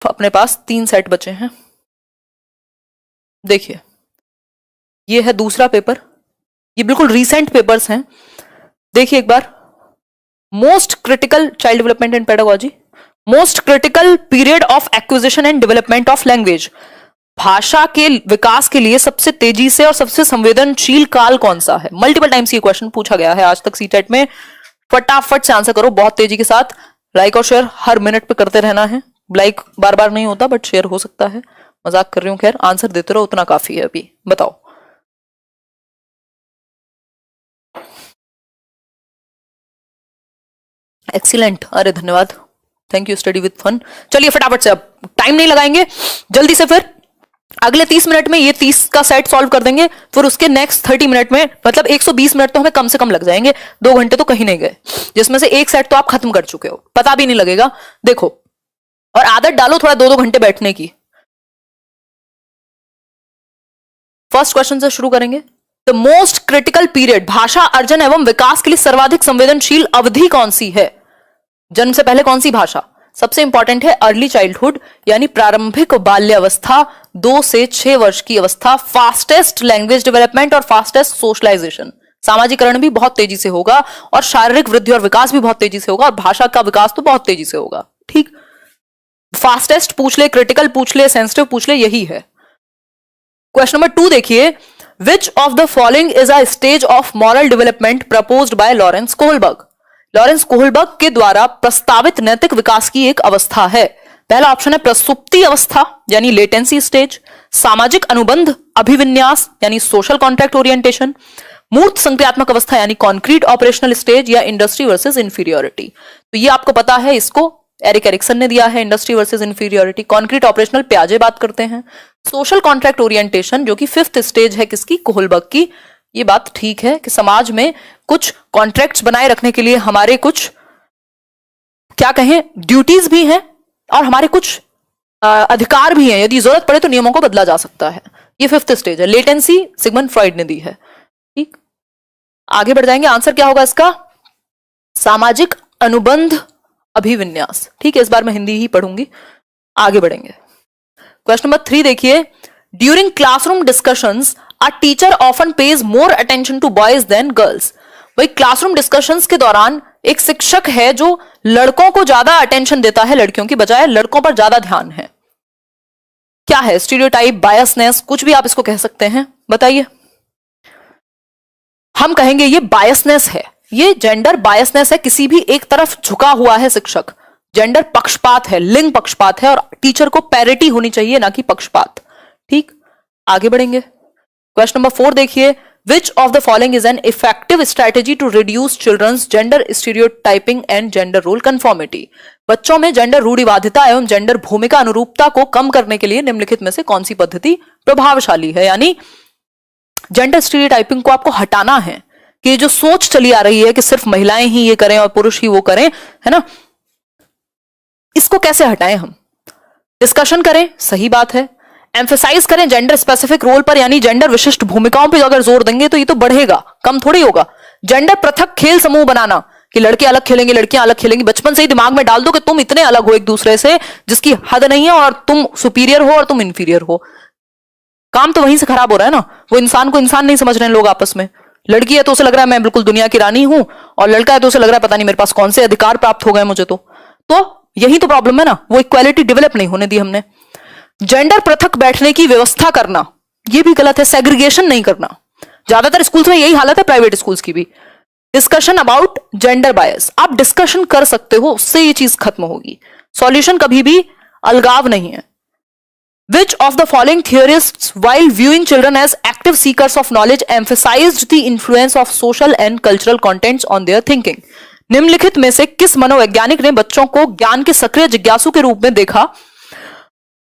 अपने पास 3 सेट बचे हैं। देखिए ये है दूसरा पेपर, ये बिल्कुल रीसेंट पेपर्स हैं। देखिए एक बार, most critical child development and pedagogy, most critical period of acquisition and development of language, भाषा के विकास के लिए सबसे तेजी से और सबसे संवेदनशील काल कौन सा है। मल्टीपल टाइम्स ये क्वेश्चन पूछा गया है आज तक सीटेट में। फटाफट से आंसर करो बहुत तेजी के साथ। लाइक और शेयर हर मिनट पे करते रहना है। लाइक बार बार नहीं होता बट शेयर हो सकता है, मजाक कर रही हूं। खैर आंसर देते रहो, उतना काफी है। अभी बताओ एक्सीलेंट, अरे धन्यवाद, thank you. Study with fun. चलिए फटाफट से, अब टाइम नहीं लगाएंगे, जल्दी से फिर अगले 30 मिनट में ये 30 का सेट सॉल्व कर देंगे। फिर उसके नेक्स्ट 30 मिनट में, मतलब 120 मिनट तो हमें कम से कम लग जाएंगे। 2 घंटे तो कहीं नहीं गए, जिसमें से एक सेट तो आप खत्म कर चुके हो, पता भी नहीं लगेगा। देखो, और आदत डालो थोड़ा 2-2 घंटे बैठने की। फर्स्ट क्वेश्चन से शुरू करेंगे। द मोस्ट क्रिटिकल पीरियड, भाषा अर्जन एवं विकास के लिए सर्वाधिक संवेदनशील अवधि कौन सी है? जन्म से पहले कौन सी भाषा? सबसे इंपॉर्टेंट है अर्ली चाइल्डहुड, यानी प्रारंभिक बाल्यावस्था, 2 से 6 वर्ष की अवस्था। फास्टेस्ट लैंग्वेज डेवलपमेंट और फास्टेस्ट सोशलाइजेशन, सामाजिकरण भी बहुत तेजी से होगा और शारीरिक वृद्धि और विकास भी बहुत तेजी से होगा और भाषा का विकास तो बहुत तेजी से होगा। ठीक, फास्टेस्ट पूछ ले, क्रिटिकल पूछ ले, सेंसिटिव पूछ ले, यही है। क्वेश्चन नंबर 2 देखिए, which of the following is a stage of moral development proposed by Lawrence Kohlberg? Lawrence Kohlberg के द्वारा प्रस्तावित नैतिक विकास की एक अवस्था है। पहला ऑप्शन है प्रसुप्ति अवस्था यानी लेटेंसी स्टेज, सामाजिक अनुबंध अभिविन्यास यानी सोशल कॉन्ट्रैक्ट ओरिएंटेशन, मूर्त संक्रियात्मक अवस्था यानी कॉन्क्रीट ऑपरेशनल स्टेज, या इंडस्ट्री वर्सेस इंफीरियोरिटी। तो ये आपको पता है, इसको एरिक एरिक्सन ने दिया है, industry versus inferiority. Concrete operational प्याजे बात करते हैं। सोशल कॉन्ट्रैक्ट ओरिएंटेशन जो कि 5th स्टेज है किसकी? कोहलबर्ग की। ये बात ठीक है कि समाज में कुछ कॉन्ट्रैक्ट्स बनाए रखने के लिए हमारे कुछ क्या कहें ड्यूटीज भी हैं और हमारे कुछ अधिकार भी हैं। यदि जरूरत पड़े तो नियमों को बदला जा सकता है। ये 5th स्टेज है। लेटेंसी सिगमंड फ्रॉइड ने दी है। ठीक, आगे बढ़ जाएंगे। आंसर क्या होगा इसका? सामाजिक अनुबंध अभिविन्यास। ठीक है, इस बार मैं हिंदी ही पढ़ूंगी। आगे बढ़ेंगे। क्वेश्चन नंबर 3 देखिए, during classroom discussions a teacher often pays more attention to boys than girls. वही क्लासरूम डिस्कशंस के दौरान एक शिक्षक है जो लड़कों को ज्यादा अटेंशन देता है, लड़कियों की बजाय लड़कों पर ज्यादा ध्यान है। क्या है? स्टीरियोटाइप, बायसनेस, कुछ भी आप इसको कह सकते हैं, बताइए। हम कहेंगे ये बायसनेस है, ये जेंडर बायसनेस है। किसी भी एक तरफ झुका हुआ है शिक्षक, जेंडर पक्षपात है, लिंग पक्षपात है, और टीचर को पैरिटी होनी चाहिए ना कि पक्षपात। ठीक, आगे बढ़ेंगे। क्वेश्चन नंबर 4 देखिए, which of the following is an effective strategy to reduce children's gender stereotyping and gender role conformity. बच्चों में जेंडर रूढ़िवादिता एवं जेंडर भूमिका अनुरूपता को कम करने के लिए निम्नलिखित में से कौन सी पद्धति प्रभावशाली है? यानी जेंडर स्टीरियोटाइपिंग को आपको हटाना है कि जो सोच चली आ रही है कि सिर्फ महिलाएं ही ये करें और पुरुष ही वो करें, है ना, इसको कैसे हटाएं हम? डिस्कशन करें, सही बात है। एम्फेसाइज करें जेंडर स्पेसिफिक रोल पर, यानी जेंडर विशिष्ट भूमिकाओं पर अगर जोर देंगे तो ये तो बढ़ेगा, कम थोड़ी होगा। जेंडर पृथक खेल समूह बनाना कि लड़के अलग खेलेंगे, लड़कियां अलग खेलेंगी, बचपन से ही दिमाग में डाल दो कि तुम इतने अलग हो एक दूसरे से जिसकी हद नहीं है, और तुम सुपीरियर हो और तुम इंफीरियर हो। काम तो वहीं से खराब हो रहा है ना। वो इंसान को इंसान नहीं समझ रहे हैं लोग आपस में। लड़की है तो उसे लग रहा है मैं बिल्कुल दुनिया की रानी हूं, और लड़का है तो उसे लग रहा है पता नहीं मेरे पास कौन से अधिकार प्राप्त हो गए मुझे। तो यही तो प्रॉब्लम है ना, वो इक्वालिटी डेवलप नहीं होने दी हमने। जेंडर पृथक बैठने की व्यवस्था करना, ये भी गलत है। सेग्रीगेशन नहीं करना, ज्यादातर स्कूल्स में यही हालत है, प्राइवेट स्कूल्स की भी। डिस्कशन अबाउट जेंडर बायस, आप डिस्कशन कर सकते हो, उससे ये चीज खत्म होगी। सॉल्यूशन कभी भी अलगाव नहीं है। Which of the following theorists, while viewing children as active seekers of knowledge, emphasized the influence of social and cultural contents on their thinking? निम्नलिखित में से किस मनोवैज्ञानिक ने बच्चों को ज्ञान के सक्रिय जिज्ञासु के रूप में देखा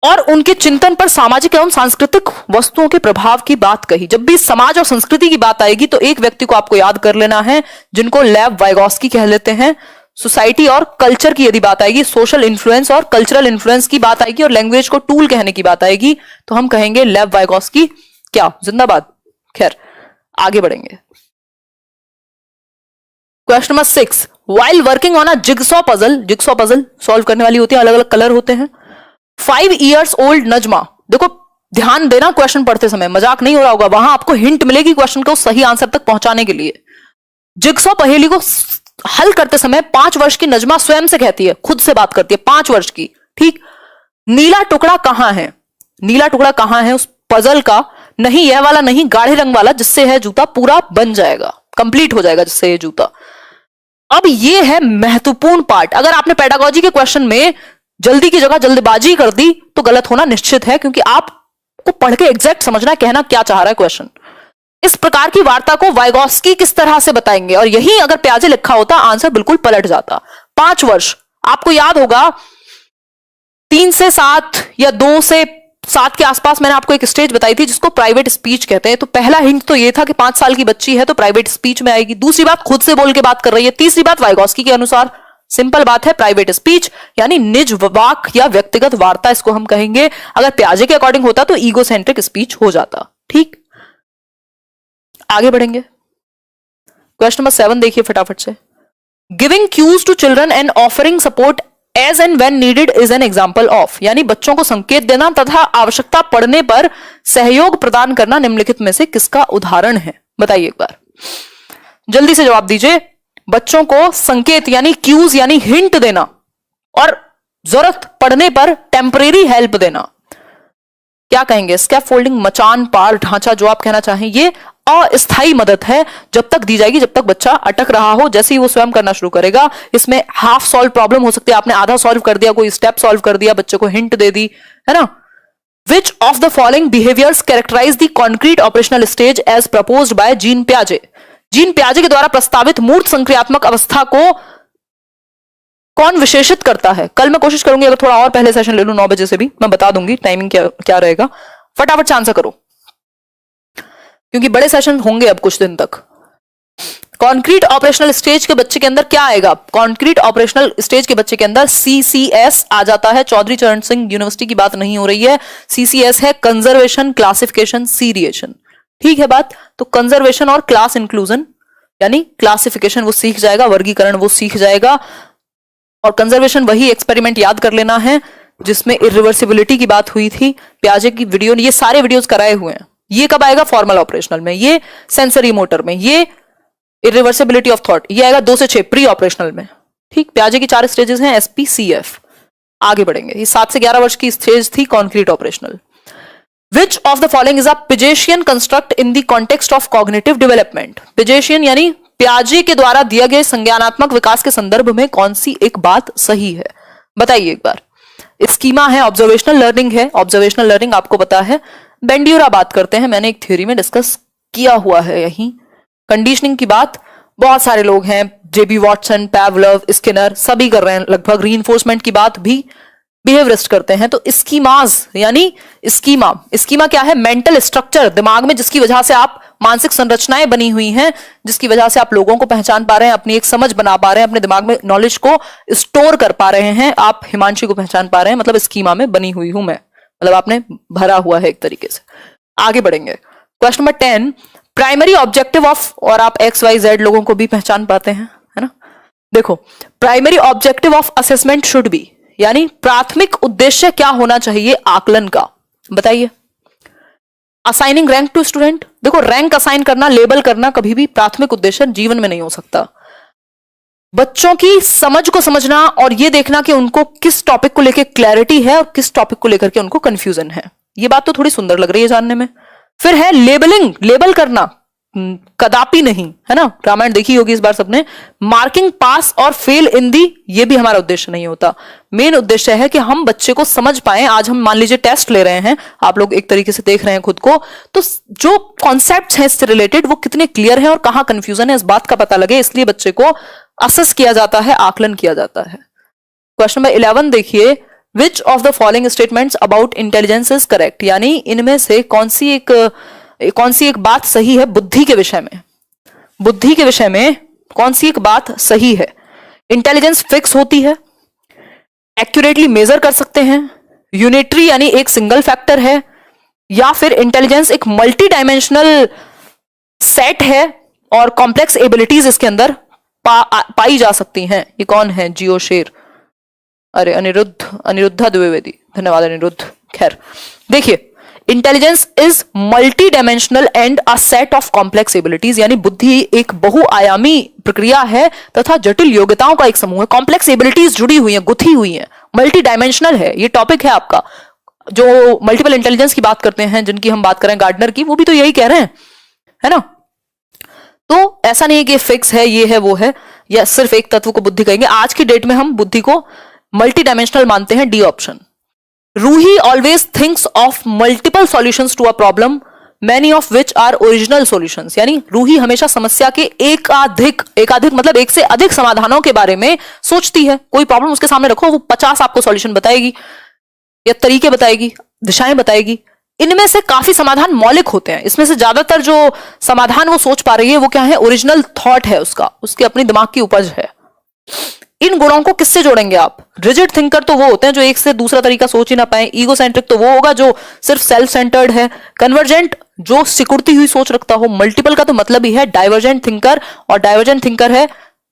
और उनके चिंतन पर सामाजिक एवं सांस्कृतिक वस्तुओं के प्रभाव की बात कही? जब भी समाज और संस्कृति की बात आएगी तो एक व्यक्ति को आपको याद कर लेना है, जिनको लेव वाइगोस्की कह लेते हैं। सोसाइटी और कल्चर की यदि बात आएगी, सोशल इन्फ्लुएंस और कल्चरल इन्फ्लुएंस की बात आएगी, और लैंग्वेज को टूल कहने की बात आएगी, तो हम कहेंगे लेव वाइगोस्की क्या जिंदाबाद। खैर आगे बढ़ेंगे। Question number 6, while working on a jigsaw puzzle, jigsaw puzzle solve करने वाली होती है, अलग अलग कलर होते हैं। 5 years old नजमा, देखो ध्यान देना क्वेश्चन पढ़ते समय, मजाक नहीं हो रहा होगा, वहां आपको हिंट मिलेगी क्वेश्चन को सही आंसर तक पहुंचाने के लिए। जिगसॉ पहेली को हल करते समय 5 वर्ष की नजमा स्वयं से कहती है, खुद से बात करती है, 5 वर्ष की, ठीक। नीला टुकड़ा कहां है, नीला टुकड़ा कहां है उस पजल का, नहीं यह वाला नहीं, गाढ़े रंग वाला, जिससे है जूता पूरा बन जाएगा, कंप्लीट हो जाएगा जिससे ये जूता। अब ये है महत्वपूर्ण पार्ट, अगर आपने पेडागोजी के क्वेश्चन में जल्दी की जगह जल्दबाजी कर दी तो गलत होना निश्चित है, क्योंकि आपको पढ़ के एग्जैक्ट समझना कहना क्या चाह रहा है क्वेश्चन। इस प्रकार की वार्ता को वाइगोस्की किस तरह से बताएंगे, और यही अगर प्याजे लिखा होता आंसर बिल्कुल पलट जाता। 5 वर्ष, आपको याद होगा 3 से 7 या 2 से 7 के आसपास मैंने आपको एक स्टेज बताई थी जिसको प्राइवेट स्पीच कहते हैं। तो पहला हिंट तो ये था कि 5 साल की बच्ची है तो प्राइवेट स्पीच में आएगी। दूसरी बात, खुद से बोल के बात कर रही है। तीसरी बात, वाइगोस्की के अनुसार सिंपल बात है, प्राइवेट स्पीच यानी निज वाक या व्यक्तिगत वार्ता इसको हम कहेंगे। अगर प्याजे के अकॉर्डिंग होता तो ईगोसेंट्रिक स्पीच हो जाता। ठीक, आगे बढ़ेंगे। क्वेश्चन नंबर 7 देखिए फटाफट से। Giving cues to children and offering support as and when needed is an example of, यानी बच्चों को संकेत देना तथा आवश्यकता पड़ने पर सहयोग प्रदान करना निम्नलिखित में से किसका उदाहरण है? बताइए एक बार, जल्दी से जवाब दीजिए। बच्चों को संकेत यानी क्यूज यानी हिंट देना और जरूरत पड़ने पर टेम्परेरी हेल्प देना, क्या कहेंगे? स्कैफोल्डिंग, मचान, पार, ढांचा, जो आप कहना चाहें, ये अस्थायी मदद है, जब तक दी जाएगी जब तक बच्चा अटक रहा हो। जैसे ही वो स्वयं करना शुरू करेगा, इसमें हाफ सॉल्व प्रॉब्लम हो सकती है, आपने आधा सॉल्व कर दिया, कोई स्टेप सॉल्व कर दिया, बच्चे को हिंट दे दी, है ना। Which of the following behaviours characterise the concrete operational stage as proposed by Jean प्याजे? जीन प्याजे के द्वारा प्रस्तावित मूर्त संक्रियात्मक अवस्था को कौन विशेषित करता है? कल मैं कोशिश करूंगी अगर थोड़ा और पहले सेशन ले लूं 9 बजे से भी, मैं बता दूंगी टाइमिंग क्या रहेगा। फटाफट से आंसर करो क्योंकि बड़े सेशन होंगे अब कुछ दिन तक। कॉन्क्रीट ऑपरेशनल स्टेज के बच्चे के अंदर क्या आएगा? कॉन्क्रीट ऑपरेशनल स्टेज के बच्चे के अंदर CCS आ जाता है। चौधरी चरण सिंह यूनिवर्सिटी की बात नहीं हो रही है। CCS है कंजर्वेशन, क्लासिफिकेशन, सीरिएशन। ठीक है बात। तो कंजर्वेशन और क्लास इंक्लूजन यानी क्लासिफिकेशन वो सीख जाएगा, वर्गीकरण वो सीख जाएगा, और कंजर्वेशन वही एक्सपेरिमेंट याद कर लेना है जिसमें इरिवर्सिबिलिटी की बात हुई थी। प्याजे की वीडियो, ये सारे वीडियोस कराए हुए हैं। ये कब आएगा? फॉर्मल ऑपरेशनल में, ये सेंसरी मोटर में, ये इरिवर्सिबिलिटी ऑफ थॉट, ये आएगा 2 से 6 प्री ऑपरेशनल में। ठीक, प्याजे की 4 स्टेजेस हैं, SPCF। आगे बढ़ेंगे। ये 7 से 11 वर्ष की स्टेज थी concrete operational. Which of the following is a Piagetian construct in the context of cognitive development? Piagetian यानी प्याजे के द्वारा दिया गया संज्ञानात्मक विकास के संदर्भ में कौन सी एक बात सही है? बताइए एक बार। स्कीमा है, ऑब्जर्वेशनल लर्निंग है, ऑब्जर्वेशनल लर्निंग आपको पता है। बेंड्यूरा बात करते हैं, मैंने एक थ्योरी में डिस्कस किया हुआ है यहीं। कंडीशनिंग की बात बहुत सारे लोग हैं, JB वॉटसन, पैवलव, स्किनर, सभी कर रहे हैं लगभग। रीइंफोर्समेंट की बात भी बिहेवियरिस्ट करते हैं। तो स्कीमाज यानी स्कीमा क्या है? मेंटल स्ट्रक्चर, दिमाग में जिसकी वजह से आप मानसिक संरचनाएं बनी हुई हैं, जिसकी वजह से आप लोगों को पहचान पा रहे हैं, अपनी एक समझ बना पा रहे हैं, अपने दिमाग में नॉलेज को स्टोर कर पा रहे हैं। आप हिमांशी को पहचान पा रहे हैं, मतलब स्कीमा में बनी हुई हूं मैं, मतलब आपने भरा हुआ है एक तरीके से। आगे बढ़ेंगे। Question number 10, primary objective of, और आप XYZ लोगों को भी पहचान पाते हैं, है ना। देखो, primary objective of assessment should be, यानी प्राथमिक उद्देश्य क्या होना चाहिए आकलन का? बताइए। असाइनिंग रैंक टू स्टूडेंट, देखो रैंक असाइन करना, लेबल करना कभी भी प्राथमिक उद्देश्य जीवन में नहीं हो सकता। बच्चों की समझ को समझना और ये देखना कि उनको किस टॉपिक को लेकर क्लैरिटी है और किस टॉपिक को लेकर के उनको कंफ्यूजन है। ये बात तो थोड़ी सुंदर लग रही है जानने में। फिर है लेबलिंग, लेबल करना कदापि नहीं, है ना। रामायण देखी होगी इस बार सबने। मार्किंग पास और फेल इन दी, ये भी हमारा उद्देश्य नहीं होता। मेन उद्देश्य है कि हम बच्चे को समझ पाए। आज हम मान लीजिए टेस्ट ले रहे हैं, आप लोग एक तरीके से देख रहे हैं खुद को, तो जो कॉन्सेप्ट्स हैं इससे रिलेटेड वो कितने क्लियर है और कहां कंफ्यूजन है इस बात का पता लगे, इसलिए बच्चे को असेस किया जाता है, आकलन किया जाता है। क्वेश्चन नंबर 11 देखिए। Which of the following statements about intelligence is correct, यानी इनमें से कौन सी एक बात सही है बुद्धि के विषय में? बुद्धि के विषय में कौन सी एक बात सही है? इंटेलिजेंस फिक्स होती है, एक्यूरेटली मेजर कर सकते हैं, यूनिटरी यानी एक सिंगल फैक्टर है, या फिर इंटेलिजेंस एक मल्टी डायमेंशनल सेट है और कॉम्प्लेक्स एबिलिटीज इसके अंदर पाई जा सकती हैं। ये कौन है? जियो शेर। अरे अनिरुद्धा द्विवेदी, धन्यवाद अनिरुद्ध। खैर देखिए, intelligence is multi dimensional and a set of complex abilities, यानी बुद्धि एक बहुआयामी प्रक्रिया है तथा जटिल योग्यताओं का एक समूह है। कॉम्प्लेक्स एबिलिटीज जुड़ी हुई हैं, गुथी हुई हैं, मल्टी डायमेंशनल है। ये टॉपिक है आपका। जो मल्टीपल इंटेलिजेंस की बात करते हैं, जिनकी हम बात करें गार्डनर की, वो भी तो यही कह रहे हैं, है ना। तो ऐसा नहीं है कि फिक्स है, ये है वो है, या सिर्फ एक तत्व को बुद्धि कहेंगे। आज की डेट में हम बुद्धि को मल्टी डायमेंशनल मानते हैं, D option. Ruhi always thinks of multiple solutions to a problem, many of which are original solutions, यानी रूही हमेशा समस्या के एकाधिक मतलब एक से अधिक समाधानों के बारे में सोचती है। कोई प्रॉब्लम उसके सामने रखो, वो 50 आपको सॉल्यूशन बताएगी या तरीके बताएगी, दिशाएं बताएगी। इनमें से काफी समाधान मौलिक होते हैं। इसमें से ज्यादातर जो समाधान वो सोच पा रही है वो क्या है, ओरिजिनल थॉट है उसका, उसके अपनी दिमाग की उपज है। इन गुणों को किससे जोड़ेंगे आप? रिजिड थिंकर तो वो होते हैं जो एक से दूसरा तरीका सोच ही ना पाए। ईगोसेंट्रिक तो वो होगा जो सिर्फ सेल्फ सेंटर्ड है। कन्वर्जेंट जो सिकुड़ती हुई सोच रखता हो। मल्टीपल का तो मतलब ही है डाइवर्जेंट थिंकर, और डाइवर्जेंट थिंकर है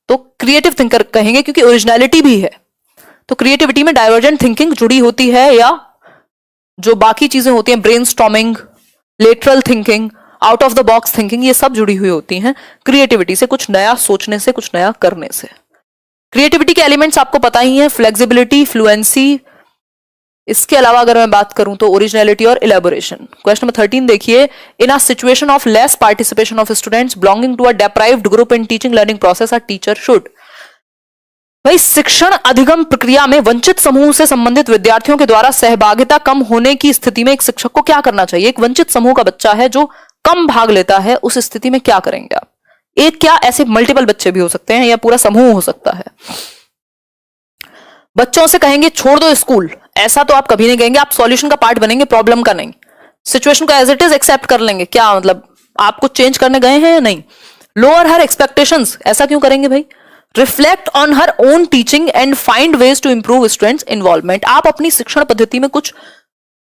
तो क्रिएटिव थिंकर कहेंगे, क्योंकि ओरिजिनलिटी भी है। तो क्रिएटिविटी में डाइवर्जेंट थिंकिंग जुड़ी होती है, या जो बाकी चीजें होती हैं, brainstorming, lateral thinking, out of the box thinking, ये सब जुड़ी हुई होती हैं क्रिएटिविटी से, कुछ नया सोचने से, कुछ नया करने से। क्रिएटिविटी के एलिमेंट्स आपको पता ही है, फ्लेक्सिबिलिटी, फ्लुएंसी। इसके अलावा अगर मैं बात करूं तो ओरिजिनलिटी और इलेबोरेशन। क्वेश्चन नंबर 13 देखिए, in a situation of less participation of students belonging to a deprived group in teaching learning process, a teacher should. भाई, शिक्षण अधिगम प्रक्रिया में वंचित समूह से संबंधित विद्यार्थियों के द्वारा सहभागिता कम होने की स्थिति में एक शिक्षक को क्या करना चाहिए? एक वंचित समूह का बच्चा है जो कम भाग लेता है, उस स्थिति में क्या करेंगे आप? एक क्या, ऐसे मल्टीपल बच्चे भी हो सकते हैं, या पूरा समूह हो सकता है। बच्चों से कहेंगे छोड़ दो स्कूल, ऐसा तो आप कभी नहीं कहेंगे। आप सॉल्यूशन का पार्ट बनेंगे, प्रॉब्लम का नहीं। सिचुएशन को एज इट इज एक्सेप्ट कर लेंगे। क्या मतलब, आप कुछ चेंज करने गए हैं या नहीं? लोअर हर एक्सपेक्टेशंस, ऐसा क्यों करेंगे भाई? Reflect on her own teaching and find ways to improve students' involvement. आप अपनी शिक्षण पद्धति में कुछ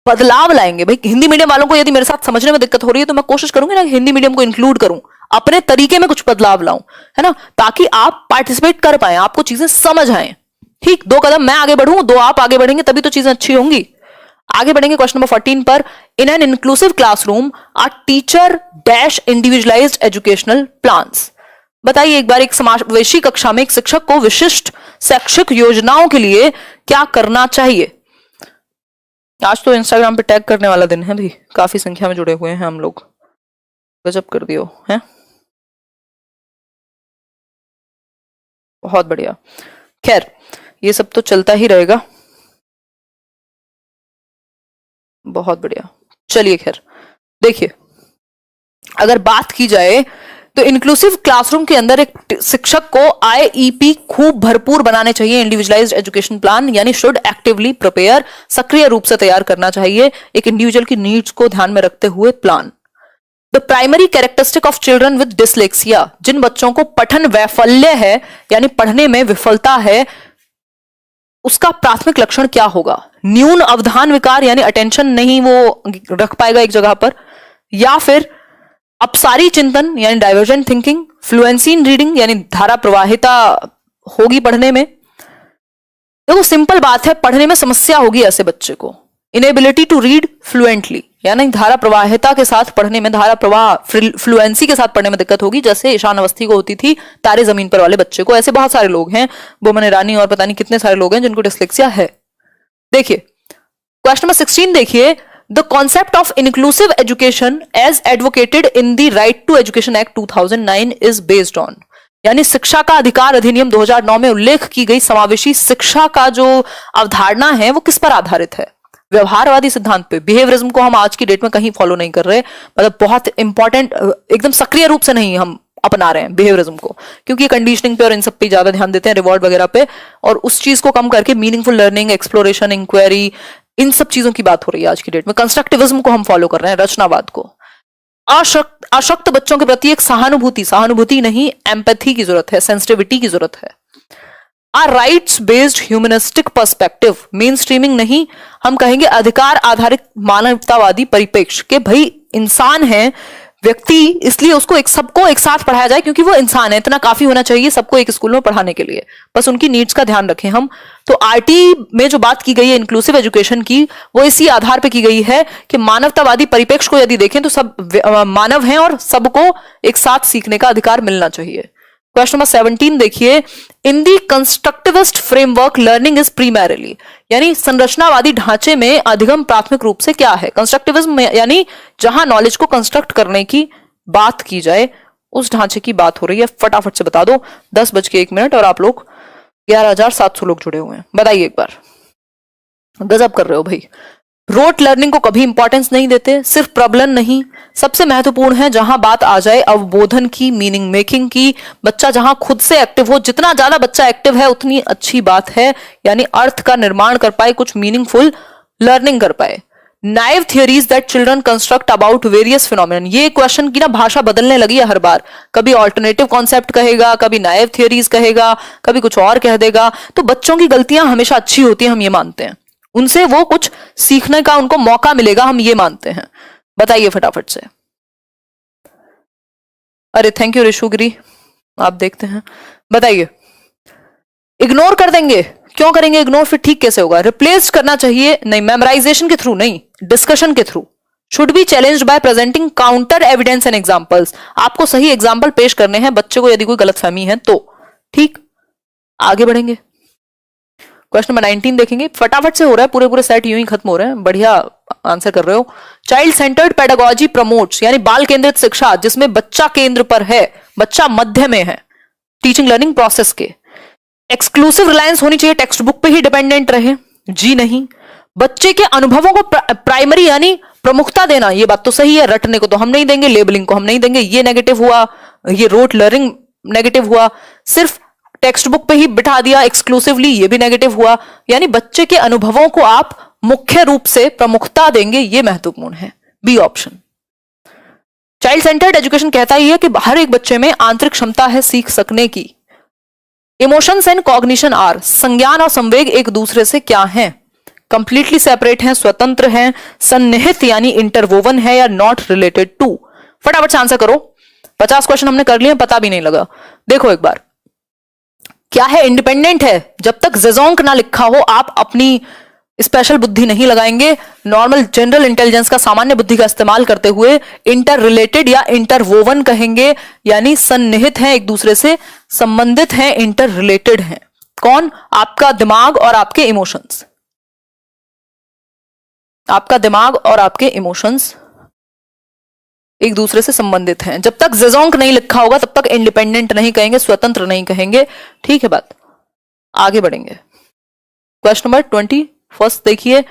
बदलाव लाएंगे। भाई, हिंदी मीडियम वालों को यदि मेरे साथ समझने में दिक्कत हो रही है तो मैं कोशिश करूंगी ना हिंदी मीडियम को इंक्लूड करूं, अपने तरीके में कुछ बदलाव लाऊं, है ना, ताकि आप पार्टिसिपेट कर पाए, आपको चीजें समझ आए। ठीक, 2 कदम मैं आगे बढ़ूं, 2 आप आगे बढ़ेंगे, तभी तो चीजें अच्छी होंगी। आगे बढ़ेंगे क्वेश्चन नंबर 14 पर। In an inclusive classroom a teacher dash individualised educational plans. बताइए एक बार, एक समावेशी कक्षा में एक शिक्षक को विशिष्ट शैक्षिक योजनाओं के लिए क्या करना चाहिए? आज तो इंस्टाग्राम पे टैग करने वाला दिन है भाई, काफी संख्या में जुड़े हुए हैं हम लोग, गजब कर दियो है, बहुत बढ़िया। खैर, ये सब तो चलता ही रहेगा, बहुत बढ़िया। चलिए खैर देखिए, अगर बात की जाए तो इंक्लूसिव क्लासरूम के अंदर एक शिक्षक को आईईपी खूब भरपूर बनाने चाहिए, इंडिविजुअलाइज्ड एजुकेशन प्लान, यानी शुड एक्टिवली प्रिपेयर, सक्रिय रूप से तैयार करना चाहिए एक इंडिविजुअल की नीड्स को ध्यान में रखते हुए plan. The primary characteristic of children with dyslexia, जिन बच्चों को पठन वैफल्य है यानी पढ़ने में विफलता है, उसका प्राथमिक लक्षण क्या होगा? न्यून अवधान विकार, यानी अटेंशन नहीं वो रख पाएगा एक जगह पर, या फिर अपसारी चिंतन यानी divergent thinking, fluency in reading यानी धारा प्रवाहिता होगी पढ़ने में। देखो सिंपल बात है, पढ़ने में समस्या होगी ऐसे बच्चे को। इनेबिलिटी टू रीड फ्लुएंटली, यानी धारा प्रवाहिता के साथ पढ़ने में, धारा प्रवाह फ्लुएंसी के साथ पढ़ने में दिक्कत होगी, जैसे ईशान अवस्थी को होती थी तारे जमीन पर वाले बच्चे को। ऐसे बहुत सारे लोग हैं, बोमन ईरानी और पता नहीं कितने सारे लोग हैं जिनको डिसलेक्सिया है। देखिए क्वेश्चन नंबर 16 देखिए, the concept of inclusive education as advocated in the right to education act 2009 is based on, यानी शिक्षा का अधिकार अधिनियम 2009 में उल्लेख की गई समावेशी शिक्षा का जो अवधारणा है वो किस पर आधारित है? व्यवहारवादी सिद्धांत पे। बिहेवियरिज्म को हम आज की डेट में कहीं फॉलो नहीं कर रहे, मतलब बहुत इंपॉर्टेंट, एकदम सक्रिय रूप से नहीं हम अपना रहे हैं बिहेवियरिज्म को, क्योंकि कंडीशनिंग पे और इन सब पे ज्यादा ध्यान देते हैं, रिवॉर्ड वगैरह पे, और उस चीज को कम करके मीनिंगफुल लर्निंग, एक्सप्लोरेशन, इंक्वायरी, इन सब चीजों की बात हो रही है आज की डेट में। कंस्ट्रक्टिविज्म को हम फॉलो कर रहे हैं, रचनावाद को। अशक्त बच्चों के प्रति एक सहानुभूति नहीं, एम्पैथी की जरूरत है, सेंसिटिविटी की जरूरत है। Rights based humanistic perspective, main streaming नहीं, हम कहेंगे अधिकार आधारित मानवतावादी परिप्रेक्ष्य के भाई इंसान है व्यक्ति, इसलिए उसको सबको एक साथ पढ़ाया जाए क्योंकि वो इंसान है, इतना काफी होना चाहिए सबको एक स्कूल में पढ़ाने के लिए, बस उनकी नीड्स का ध्यान रखें हम। तो आरटी में जो बात की गई है इंक्लूसिव एजुकेशन की, वो इसी आधार पर की गई है कि मानवतावादी परिप्रेक्ष्य को यदि देखें तो सब मानव हैं और सबको एक साथ सीखने का अधिकार मिलना चाहिए। क्वेश्चन नंबर 17 देखिए, इन दी कंस्ट्रक्टिविस्ट फ्रेमवर्क लर्निंग इज प्रीमैरिली, यानी संरचनावादी ढांचे में अधिगम प्राथमिक रूप से क्या है? कंस्ट्रक्टिविज्म में यानी जहां नॉलेज को कंस्ट्रक्ट करने की बात की जाए उस ढांचे की बात हो रही है। फटाफट से बता दो, 10:01 और आप लोग 11,700 लोग जुड़े हुए हैं, बताइए एक बार। गजब कर रहे हो भाई। रोट लर्निंग को कभी इंपॉर्टेंस नहीं देते, सिर्फ प्रबलन नहीं, सबसे महत्वपूर्ण है जहां बात आ जाए अवबोधन की, मीनिंग मेकिंग की, बच्चा जहां खुद से एक्टिव हो, जितना ज्यादा बच्चा एक्टिव है उतनी अच्छी बात है, यानी अर्थ का निर्माण कर पाए, कुछ मीनिंगफुल लर्निंग कर पाए। Naive theories that children construct about various phenomenon, ये क्वेश्चन की ना भाषा बदलने लगी है हर बार, कभी ऑल्टरनेटिव कॉन्सेप्ट कहेगा, कभी नाइव थियरीज कहेगा, कभी कुछ और कह देगा। तो बच्चों की गलतियां हमेशा अच्छी होती है, हम ये मानते हैं, उनसे वो कुछ सीखने का उनको मौका मिलेगा, हम ये मानते हैं। बताइए फटाफट से। अरे थैंक यू ऋषुगिरी, आप देखते हैं, बताइए। इग्नोर कर देंगे, क्यों करेंगे इग्नोर? फिर ठीक कैसे होगा? रिप्लेस करना चाहिए, नहीं मेमोराइजेशन के थ्रू नहीं, डिस्कशन के through. Should be challenged bye presenting counter evidence and examples, आपको सही एग्जांपल पेश करने हैं बच्चे को यदि कोई गलतफहमी है तो। ठीक, आगे बढ़ेंगे। क्वेश्चन नंबर 19 देखेंगे, फटाफट से हो रहा है, पूरे पूरे सेट यूं ही खत्म हो रहे हैं, बढ़िया आंसर कर रहे हो। चाइल्ड सेंटर्ड पेडागोजी प्रमोट्स, यानी बाल केंद्रित शिक्षा जिसमें बच्चा केंद्र पर है, बच्चा मध्य में है टीचिंग लर्निंग प्रोसेस के। एक्सक्लूसिव रिलायंस होनी चाहिए, टेक्स्ट बुक पे ही डिपेंडेंट रहे, जी नहीं। बच्चे के अनुभवों को प्राइमरी यानी प्रमुखता देना, ये बात तो सही है, रटने को तो हम नहीं देंगे, लेबलिंग को हम नहीं देंगे, ये नेगेटिव हुआ, ये रोट लर्निंग नेगेटिव हुआ। सिर्फ टेक्स्ट बुक पे ही बिठा दिया एक्सक्लूसिवली, ये भी नेगेटिव हुआ। यानी बच्चे के अनुभवों को आप मुख्य रूप से प्रमुखता देंगे, ये महत्वपूर्ण है, B option. Child centred education कहता ही है कि हर एक बच्चे में आंतरिक क्षमता है सीख सकने की। इमोशंस एंड कॉग्निशन आर, संज्ञान और संवेग एक दूसरे से क्या हैं? कंप्लीटली सेपरेट हैं, स्वतंत्र हैं, सन्निहित यानी इंटरवोवन है, या नॉट रिलेटेड टू। फटाफट से आंसर करो, 50 क्वेश्चन हमने कर लिए, पता भी नहीं लगा। देखो एक बार, क्या है? इंडिपेंडेंट है, जब तक जेजोंक ना लिखा हो आप अपनी स्पेशल बुद्धि नहीं लगाएंगे, नॉर्मल जनरल इंटेलिजेंस का सामान्य बुद्धि का इस्तेमाल करते हुए इंटर रिलेटेड या इंटरवोवन कहेंगे, यानी सन्निहित हैं, एक दूसरे से संबंधित हैं, इंटर रिलेटेड हैं। कौन? आपका दिमाग और आपके इमोशंस, आपका दिमाग और आपके इमोशंस एक दूसरे से संबंधित हैं। जब तक जेजोंक नहीं लिखा होगा तब तक इंडिपेंडेंट नहीं कहेंगे, स्वतंत्र नहीं कहेंगे, ठीक है बात। आगे बढ़ेंगे। क्वेश्चन नंबर 21 देखिए,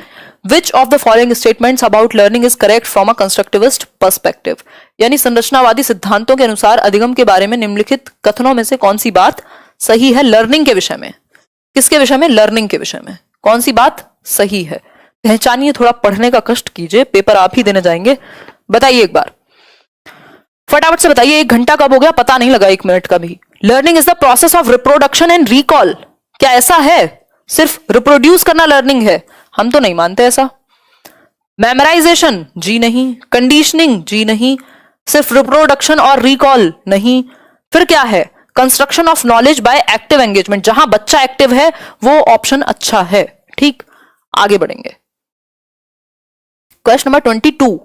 which of the following statements about learning is correct from a constructivist perspective, यानी संरचनावादी सिद्धांतों के अनुसार अधिगम के बारे में निम्नलिखित कथनों में से कौन सी बात सही है? लर्निंग के विषय में। किसके विषय में? लर्निंग के विषय में। कौन सी बात सही है? पहचानिए, थोड़ा पढ़ने का कष्ट कीजिए, पेपर आप ही देने जाएंगे। बताइए एक बार, फटाफट से बताइए। 1 घंटा कब हो गया पता नहीं लगा, 1 मिनट का भी। Learning is the process of reproduction and recall, क्या ऐसा है? सिर्फ रिप्रोड्यूस करना लर्निंग है? हम तो नहीं मानते ऐसा। मेमोराइजेशन? जी नहीं। कंडीशनिंग? जी नहीं। सिर्फ रिप्रोडक्शन और रिकॉल? नहीं। फिर क्या है? Construction of knowledge by active engagement, जहां बच्चा एक्टिव है वो ऑप्शन अच्छा है। ठीक, आगे बढ़ेंगे। Question number 22,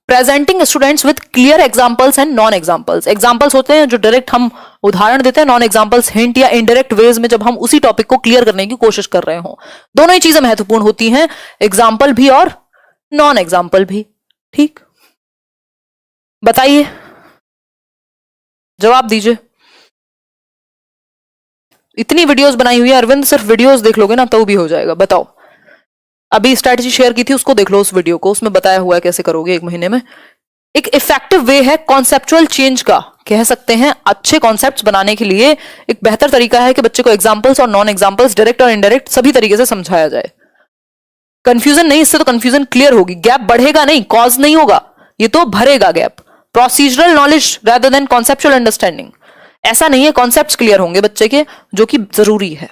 presenting students with clear examples and non examples. Examples होते हैं जो डायरेक्ट हम उदाहरण देते हैं, नॉन एग्जांपल्स हिंट या इनडायरेक्ट वेज में जब हम उसी टॉपिक को क्लियर करने की कोशिश कर रहे हो। दोनों ही चीजें महत्वपूर्ण होती हैं, एग्जांपल भी और नॉन एग्जांपल भी। ठीक, बताइए, जवाब दीजिए। इतनी वीडियोस बनाई हुई है अरविंद, सिर्फ वीडियोस देख लोगे ना तो भी हो जाएगा। बताओ, अभी स्ट्रैटेजी शेयर की थी, उसको देख लो, उस वीडियो को, उसमें बताया हुआ है कैसे करोगे 1 महीने में। एक इफेक्टिव वे है कॉन्सेप्चुअल चेंज का, कह सकते हैं अच्छे कॉन्सेप्ट्स बनाने के लिए एक बेहतर तरीका है कि बच्चे को एग्जांपल्स और नॉन एग्जांपल्स, डायरेक्ट और इनडायरेक्ट, सभी तरीके से समझाया जाए। कंफ्यूजन नहीं, इससे तो कंफ्यूजन क्लियर होगी, गैप बढ़ेगा नहीं, कॉज नहीं होगा, ये तो भरेगा gap. Procedural knowledge rather than conceptual understanding, ऐसा नहीं है, कॉन्सेप्ट्स क्लियर होंगे बच्चे के, जो कि जरूरी है।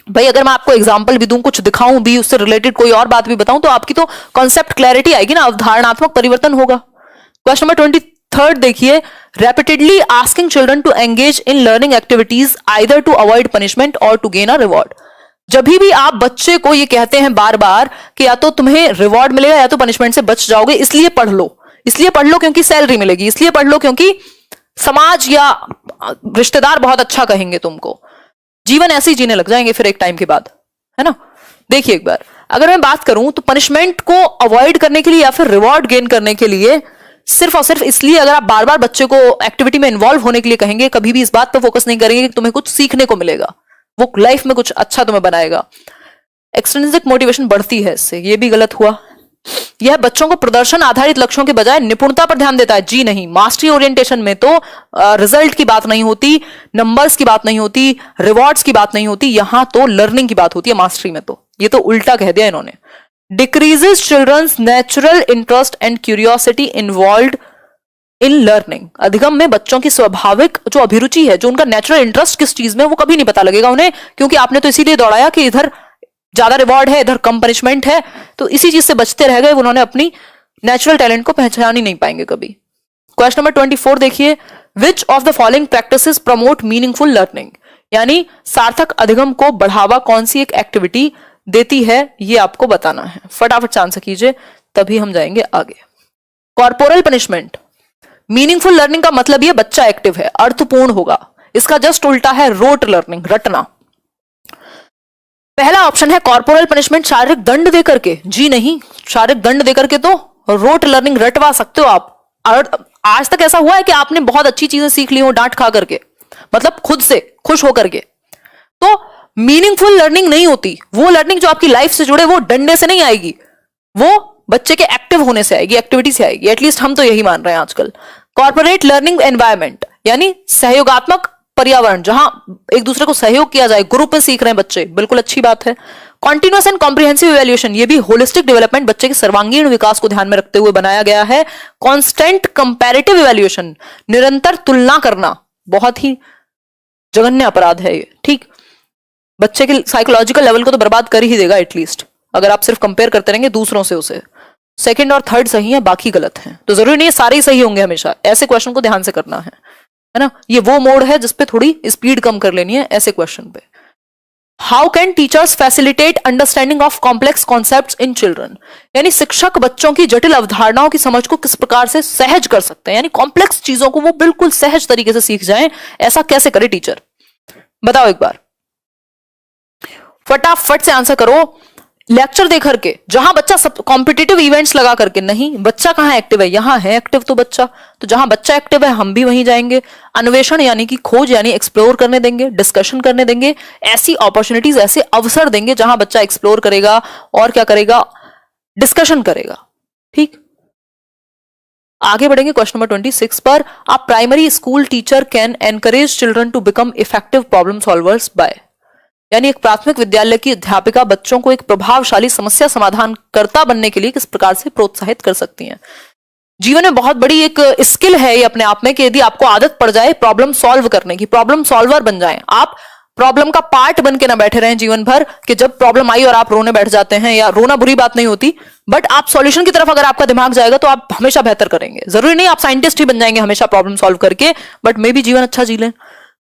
भाई अगर मैं आपको एग्जांपल भी दूं, कुछ दिखाऊं भी, उससे रिलेटेड कोई और बात भी बताऊं, तो आपकी तो कॉन्सेप्ट क्लैरिटी आएगी ना, अवधारणात्मक परिवर्तन होगा। क्वेश्चन नंबर थर्ड देखिए, repeatedly asking children to engage in learning activities either to avoid punishment or to gain a reward. जब भी आप बच्चे को ये कहते हैं बार बार कि या तो तुम्हें रिवॉर्ड मिलेगा या तो पनिशमेंट से बच जाओगे, इसलिए पढ़ लो क्योंकि सैलरी मिलेगी, इसलिए पढ़ लो क्योंकि समाज या रिश्तेदार बहुत अच्छा कहेंगे तुमको, जीवन ऐसे ही जीने लग जाएंगे फिर एक टाइम के बाद, है ना। देखिए एक बार अगर मैं बात करूं तो पनिशमेंट को अवॉइड करने के लिए या फिर रिवॉर्ड गेन करने के लिए सिर्फ और सिर्फ इसलिए अगर आप बार बार बच्चे को एक्टिविटी में इन्वॉल्व होने के लिए कहेंगे, कभी भी इस बात पर फोकस नहीं करेंगे कि तुम्हें कुछ सीखने को मिलेगा, वो लाइफ में कुछ अच्छा तुम्हें बनाएगा। एक्सट्रिंसिक मोटिवेशन बढ़ती है इससे, ये भी गलत हुआ। यह बच्चों को प्रदर्शन आधारित लक्ष्यों के बजाय निपुणता पर ध्यान देता है। जी नहीं, मास्टरी ओरिएंटेशन में तो रिजल्ट की बात नहीं होती, नंबर्स की बात नहीं होती, रिवॉर्ड्स की बात नहीं होती, यहां तो लर्निंग की बात होती है मास्टरी में। तो ये तो उल्टा कह दिया इन्होंने। Decreases children's natural interest and curiosity involved in learning. अधिगम में बच्चों की स्वाभाविक जो अभिरुचि है, जो उनका नेचुरल इंटरेस्ट किस चीज में, वो कभी नहीं पता लगेगा उन्हें, क्योंकि आपने तो इसीलिए दौड़ाया कि इधर ज्यादा रिवॉर्ड है, इधर कम पनिशमेंट है, तो इसी चीज से बचते रह गए। उन्होंने अपनी नेचुरल टैलेंट को पहचान ही नहीं पाएंगे कभी। क्वेश्चन नंबर 24 देखिए, which of the following practices promote meaningful learning. यानी सार्थक अधिगम को बढ़ावा कौन सी एक एक्टिविटी देती है, ये आपको बताना है। फटाफट से आंसर कीजिए, तभी हम जाएंगे आगे। Corporal punishment. मीनिंगफुल लर्निंग का मतलब ये बच्चा एक्टिव है, अर्थपूर्ण होगा। इसका जस्ट उल्टा है रोट लर्निंग, रटना। पहला ऑप्शन है कॉर्पोरल पनिशमेंट, शारीरिक दंड देकर के। जी नहीं, शारीरिक दंड देकर के तो रोट लर्निंग रटवा सकते हो आप। आज तक ऐसा हुआ है कि आपने बहुत अच्छी चीजें सीख ली हो डांट खा करके, मतलब खुद से खुश होकर के, तो मीनिंगफुल लर्निंग नहीं होती। वो लर्निंग जो आपकी लाइफ से जुड़े, वो डंडे से नहीं आएगी, वो बच्चे के एक्टिव होने से आएगी, एक्टिविटी से आएगी। एटलीस्ट हम तो यही मान रहे हैं आजकल। कॉर्पोरेट लर्निंग एनवायरमेंट, यानी सहयोगात्मक पर्यावरण, जहां एक दूसरे को सहयोग किया जाए, ग्रुप में सीख रहे हैं बच्चे, बिल्कुल अच्छी बात है। कॉन्टिन्यूअस एंड कॉम्प्रिहेंसिव इवैल्यूएशन, ये भी होलिस्टिक डेवलपमेंट, बच्चे के सर्वांगीण विकास को ध्यान में रखते हुए बनाया गया है। कॉन्स्टेंट कंपैरेटिव इवैल्यूएशन, निरंतर तुलना करना, बहुत ही जघन्य अपराध है ये, ठीक। बच्चे के साइकोलॉजिकल लेवल को तो बर्बाद कर ही देगा एटलीस्ट, अगर आप सिर्फ कंपेयर करते रहेंगे दूसरों से उसे। सेकंड और थर्ड सही है, बाकी गलत हैं, तो जरूरी नहीं है सारे ही सही होंगे हमेशा। ऐसे क्वेश्चन को ध्यान से करना है ना। ये वो मोड है जिसपे थोड़ी स्पीड कम कर लेनी है ऐसे क्वेश्चन पे। How can teachers facilitate understanding of complex concepts in children. यानी शिक्षक बच्चों की जटिल अवधारणाओं की समझ को किस प्रकार से सहज कर सकते हैं, यानी कॉम्प्लेक्स चीजों को वो बिल्कुल सहज तरीके से सीख जाएं, ऐसा कैसे करे टीचर, बताओ एक बार। फटाफट से आंसर करो। लेक्चर दे करके, जहां बच्चा सब कॉम्पिटिटिव इवेंट्स लगा करके नहीं, बच्चा कहां एक्टिव है, यहां है एक्टिव तो बच्चा, तो जहां बच्चा एक्टिव है हम भी वहीं जाएंगे। अन्वेषण यानी कि खोज, यानी एक्सप्लोर करने देंगे, डिस्कशन करने देंगे, ऐसी अपॉर्चुनिटीज, ऐसे अवसर देंगे जहां बच्चा एक्सप्लोर करेगा और क्या करेगा, डिस्कशन करेगा, ठीक। आगे बढ़ेंगे क्वेश्चन नंबर 26 पर। A primary school teacher can encourage children to become effective problem solvers by. यानी एक प्राथमिक विद्यालय की अध्यापिका बच्चों को एक प्रभावशाली समस्या समाधानकर्ता बनने के लिए किस प्रकार से प्रोत्साहित कर सकती हैं। जीवन में बहुत बड़ी एक स्किल है ये अपने आप में, कि यदि आपको आदत पड़ जाए प्रॉब्लम सॉल्व करने की, प्रॉब्लम सॉल्वर बन जाएं आप, प्रॉब्लम का पार्ट बन के ना बैठे रहें जीवन भर, कि जब प्रॉब्लम आई और आप रोने बैठ जाते हैं, या रोना बुरी बात नहीं होती, बट आप सॉल्यूशन की तरफ अगर आपका दिमाग जाएगा तो आप हमेशा बेहतर करेंगे। जरूरी नहीं आप साइंटिस्ट ही बन जाएंगे हमेशा प्रॉब्लम सॉल्व करके, बट मे भी जीवन अच्छा जी लें।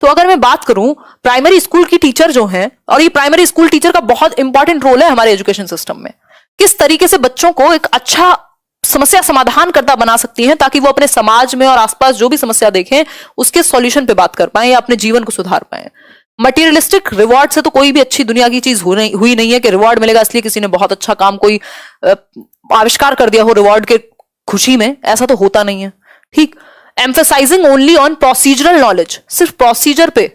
तो अगर मैं बात करूं प्राइमरी स्कूल की टीचर जो हैं, और ये प्राइमरी स्कूल टीचर का बहुत इंपॉर्टेंट रोल है हमारे एजुकेशन सिस्टम में, किस तरीके से बच्चों को एक अच्छा समस्या समाधान करता बना सकती हैं, ताकि वो अपने समाज में और आसपास जो भी समस्या देखें उसके सॉल्यूशन पे बात कर पाए या अपने जीवन को सुधार पाए। मटेरियलिस्टिक रिवॉर्ड से तो कोई भी अच्छी दुनिया की चीज हुई नहीं है, कि रिवॉर्ड मिलेगा इसलिए किसी ने बहुत अच्छा काम, कोई आविष्कार कर दिया हो रिवॉर्ड के खुशी में, ऐसा तो होता नहीं है, ठीक। Emphasizing only on procedural knowledge, सिर्फ प्रोसीजर पे,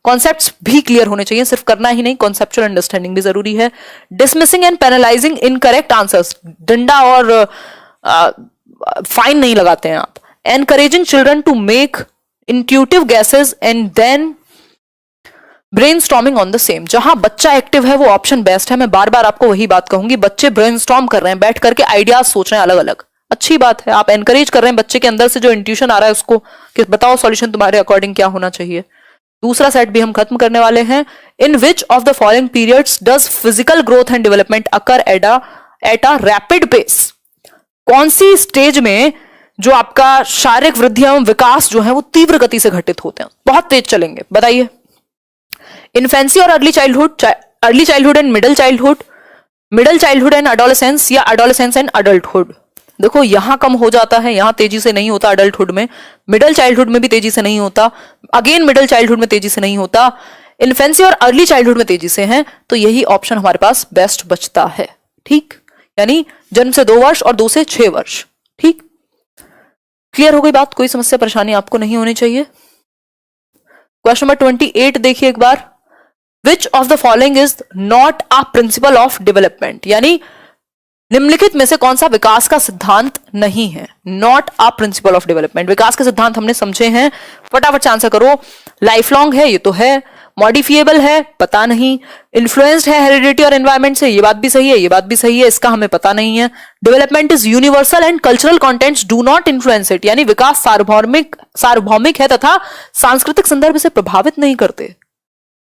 कॉन्सेप्ट्स भी क्लियर होने चाहिए, सिर्फ करना ही नहीं, कॉन्सेप्चुअल अंडरस्टैंडिंग भी जरूरी है। Dismissing and penalising incorrect answers, डंडा और फाइन नहीं लगाते हैं आप। Encouraging children to make intuitive guesses and then brainstorming on the same. जहां बच्चा एक्टिव है वो ऑप्शन बेस्ट है, मैं बार बार आपको वही बात कहूंगी। बच्चे ब्रेनस्टॉर्म कर रहे हैं, बैठ करके आइडियाज सोच रहे हैं अलग अलग, अच्छी बात है। आप एनकरेज कर रहे हैं बच्चे के अंदर से जो इंट्यूशन आ रहा है उसको, कि बताओ सॉल्यूशन तुम्हारे अकॉर्डिंग क्या होना चाहिए। दूसरा सेट भी हम खत्म करने वाले हैं। In which of the following periods does physical growth and development occur at a rapid pace. कौन सी स्टेज में जो आपका शारीरिक वृद्धि एवं विकास जो है वो तीव्र गति से घटित होते हैं, बहुत तेज चलेंगे। बताइए, इन्फेंसी और early childhood and middle childhood and adolescence, या एडोलेसेंस एंड अडल्टहुड। देखो यहां कम हो जाता है, यहां तेजी से नहीं होता अडल्टहुड में, मिडिल चाइल्डहुड में भी तेजी से नहीं होता, अगेन मिडिल चाइल्डहुड में तेजी से नहीं होता, इन्फेंसी और अर्ली चाइल्डहुड में तेजी से है। तो यही ऑप्शन हमारे पास बेस्ट बचता है। ठीक, यानी जन्म से 2 वर्ष और 2 से 6 वर्ष। ठीक, क्लियर हो गई बात? कोई समस्या परेशानी आपको नहीं होनी चाहिए। क्वेश्चन नंबर 28 देखिए एक बार, which of the following is not a principle of development, यानी निम्नलिखित में से कौन सा विकास का सिद्धांत नहीं है? Not a principle of development, विकास के सिद्धांत हमने समझे हैं, फटाफट से आंसर करो। लाइफ लॉन्ग है, ये तो है। मॉडिफिएबल है, पता नहीं। इन्फ्लुएंस्ड है हेरिडिटी और एनवायरमेंट से, ये बात भी सही है, ये बात भी सही है, इसका हमें पता नहीं है। Development is universal and cultural contents do not influence it, यानी विकास सार्वभौमिक है तथा सांस्कृतिक संदर्भ से प्रभावित नहीं करते।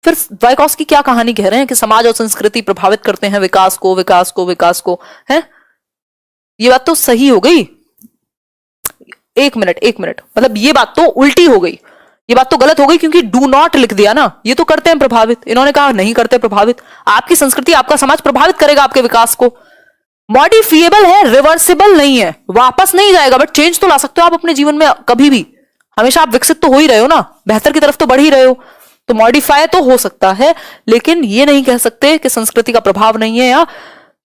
फिर वाइकॉस्की क्या कहानी कह रहे हैं कि समाज और संस्कृति प्रभावित करते हैं विकास को है? ये बात तो सही हो गई। एक मिनट, मतलब ये बात तो उल्टी हो गई, ये बात तो गलत हो गई, क्योंकि डू नॉट लिख दिया ना, ये तो करते हैं प्रभावित, इन्होंने कहा नहीं करते प्रभावित। आपकी संस्कृति, आपका समाज प्रभावित करेगा आपके विकास को। मॉडिफिएबल है, रिवर्सिबल नहीं है, वापस नहीं जाएगा, बट चेंज तो ला सकते हो आप अपने जीवन में कभी भी। हमेशा आप विकसित तो हो ही रहे हो ना, बेहतर की तरफ तो बढ़ ही रहे हो, तो मॉडिफाई तो हो सकता है, लेकिन ये नहीं कह सकते कि संस्कृति का प्रभाव नहीं है या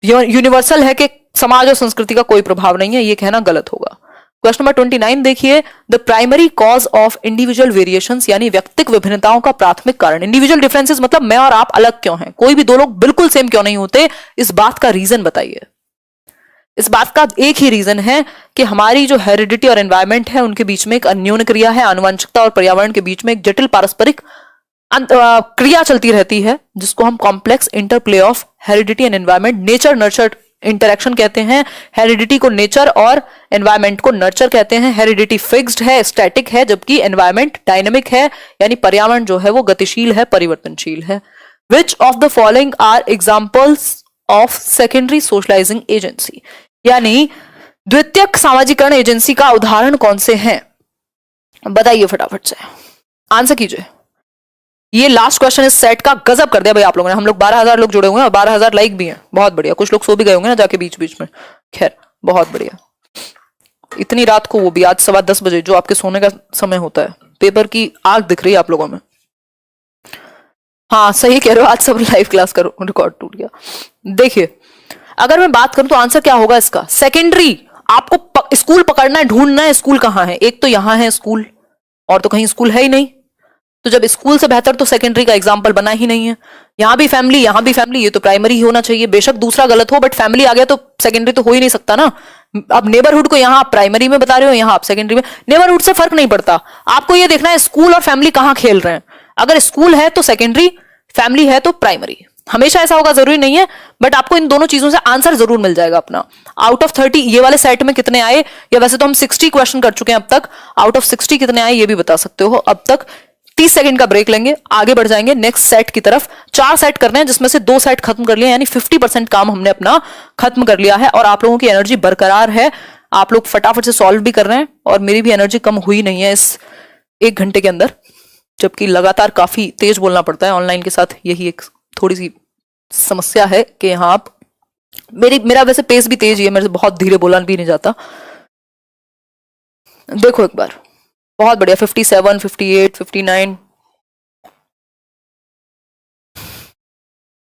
यूनिवर्सल है कि समाज और संस्कृति का कोई प्रभाव नहीं है, ये कहना गलत होगा। क्वेश्चन नंबर 29 देखिए, the primary cause of individual variations, यानी व्यक्तिगत विभिन्नताओं का प्राथमिक कारण। इंडिविजुअल डिफरेंसेस मतलब मैं और आप अलग क्यों हैं, कोई भी दो लोग बिल्कुल सेम क्यों नहीं होते, इस बात का रीजन बताइए। इस बात का एक ही रीजन है कि हमारी जो हेरिडिटी और एनवायरमेंट है उनके बीच में एक अन्योन्य क्रिया है, आनुवंशिकता और पर्यावरण के बीच में एक जटिल पारस्परिक क्रिया चलती रहती है, जिसको हम complex interplay of heredity and environment, nature nurture interaction कहते हैं। हेरिडिटी को नेचर और एनवायरमेंट को नर्चर कहते हैं। हेरिडिटी फिक्स्ड है, स्टैटिक है, जबकि एनवायरमेंट डायनेमिक है, यानी पर्यावरण जो है वो गतिशील है, परिवर्तनशील है। Which of the following are examples of secondary socialising agency, यानी द्वितीयक सामाजिकरण एजेंसी का उदाहरण कौन से हैं? बताइए फटाफट से, आंसर कीजिए। ये लास्ट क्वेश्चन इस सेट का गजब कर दिया भाई आप लोगों ने। हम लोग 12,000 लोग जुड़े हुए हैं और 12,000 लाइक भी हैं, बहुत बढ़िया। कुछ लोग सो भी गए होंगे ना जाके बीच बीच में, खैर बहुत बढ़िया। इतनी रात को, वो भी आज 10:15 बजे, जो आपके सोने का समय होता है। पेपर की आग दिख रही है आप लोगों में। हाँ सही कह रहे हो, आज सब लाइव क्लास का रिकॉर्ड टूट गया। देखिए, अगर मैं बात करूं तो आंसर क्या होगा इसका? सेकेंडरी, आपको स्कूल पकड़ना है, ढूंढना है स्कूल कहां है। एक तो यहां है स्कूल, और तो कहीं स्कूल है ही नहीं, तो जब स्कूल से बेहतर तो सेकेंडरी का एग्जाम्पल बना ही नहीं है। यहां भी फैमिली, यहां भी फैमिली, ये तो प्राइमरी ही होना चाहिए। बेशक दूसरा गलत हो, बट फैमिली आ गया तो सेकेंडरी तो हो ही नहीं सकता ना। अब नेबरहुड को यहां आप प्राइमरी में बता रहे हो, यहां आप सेकेंडरी में। नेबरहुड से फर्क नहीं पड़ता, आपको ये देखना है स्कूल और फैमिली कहां खेल रहे हैं। अगर स्कूल है तो सेकेंडरी, फैमिली है तो प्राइमरी। हमेशा ऐसा होगा जरूरी नहीं है, बट आपको इन दोनों चीजों से आंसर जरूर मिल जाएगा अपना। आउट ऑफ 30 ये वाले सेट में कितने आए, या वैसे तो हम 60 क्वेश्चन कर चुके हैं अब तक, आउट ऑफ 60 कितने आए ये भी बता सकते हो अब तक। 30 सेकंड का ब्रेक लेंगे, आगे बढ़ जाएंगे नेक्स्ट सेट की तरफ। 4 सेट करने हैं, जिसमें से 2 सेट खत्म कर लिए, यानी 50% काम हमने अपना खत्म कर लिया है, और आप लोगों की एनर्जी बरकरार है। आप लोग फटाफट से सॉल्व भी कर रहे हैं, और मेरी भी एनर्जी कम हुई नहीं है इस 1 घंटे के अंदर, जबकि लगातार काफी तेज बोलना पड़ता है ऑनलाइन के साथ। यही एक थोड़ी सी समस्या है कि यहाँ आप, मेरा वैसे पेस भी तेज ही है, मेरे से बहुत धीरे बोला भी नहीं जाता। देखो एक बार, बहुत बढ़िया, 57, 58, 59,